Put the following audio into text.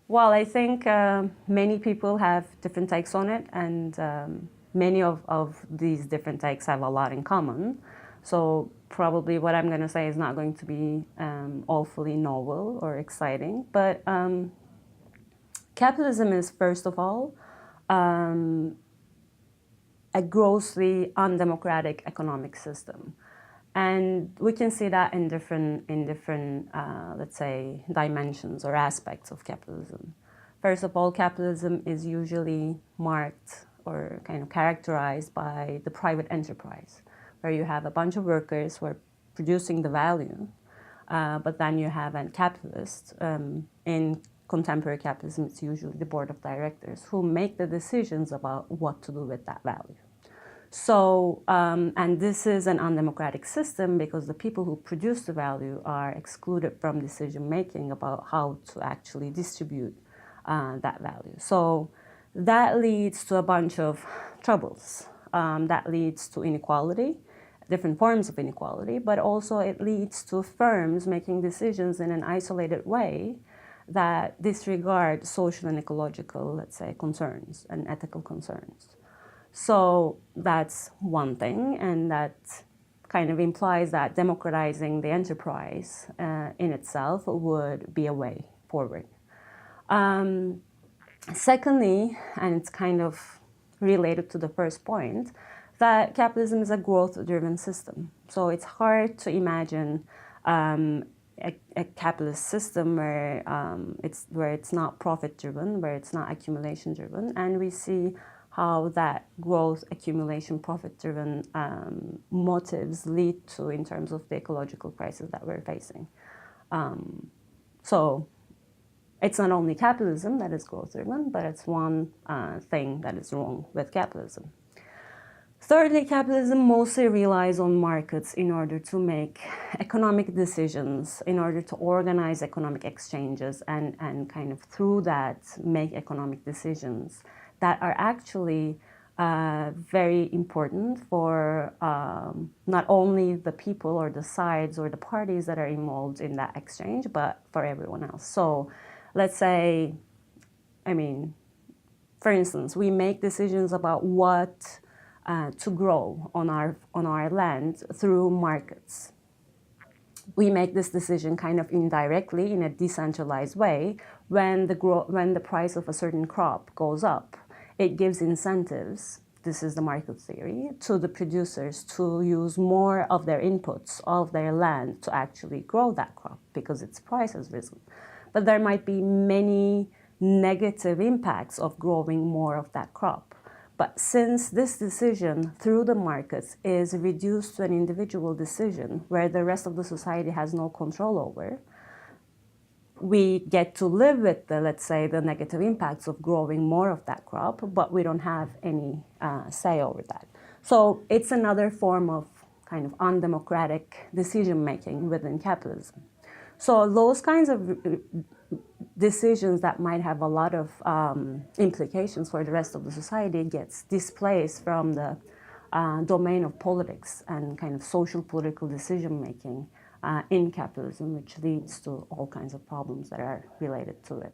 Well, I think many people have different takes on it, and many of these different takes have a lot in common. So probably what I'm going to say is not going to be awfully novel or exciting, but capitalism is, first of all, um, a grossly undemocratic economic system. And we can see that in different let's say, dimensions or aspects of capitalism. First of all, capitalism is usually marked or kind of characterized by the private enterprise, where you have a bunch of workers who are producing the value, but then you have a capitalist. In contemporary capitalism, it's usually the board of directors who make the decisions about what to do with that value. So, and this is an undemocratic system because the people who produce the value are excluded from decision-making about how to actually distribute that value. So that leads to a bunch of troubles. That leads to inequality, different forms of inequality, but also it leads to firms making decisions in an isolated way that disregard social and ecological, let's say, concerns and ethical concerns. So that's one thing, and that kind of implies that democratizing the enterprise in itself would be a way forward. Secondly, and it's kind of related to the first point, that capitalism is a growth-driven system. So it's hard to imagine a capitalist system where it's not profit-driven, where it's not accumulation-driven, and we see how that growth, accumulation, profit-driven motives lead to in terms of the ecological crisis that we're facing. So it's not only capitalism that is growth-driven, but it's one thing that is wrong with capitalism. Thirdly, capitalism mostly relies on markets in order to make economic decisions, in order to organize economic exchanges and kind of through that make economic decisions that are actually very important for not only the people or the sides or the parties that are involved in that exchange, but for everyone else. So let's say, for instance, we make decisions about what to grow on our land through markets. We make this decision kind of indirectly in a decentralized way. When the price of a certain crop goes up, it gives incentives, this is the market theory, to the producers to use more of their inputs, of their land, to actually grow that crop because its price has risen. But there might be many negative impacts of growing more of that crop. But since this decision through the markets is reduced to an individual decision where the rest of the society has no control over, we get to live with the, let's say, the negative impacts of growing more of that crop, but we don't have any say over that. So it's another form of kind of undemocratic decision-making within capitalism. So those kinds of decisions that might have a lot of implications for the rest of the society gets displaced from the domain of politics and kind of social political decision-making in capitalism, which leads to all kinds of problems that are related to it.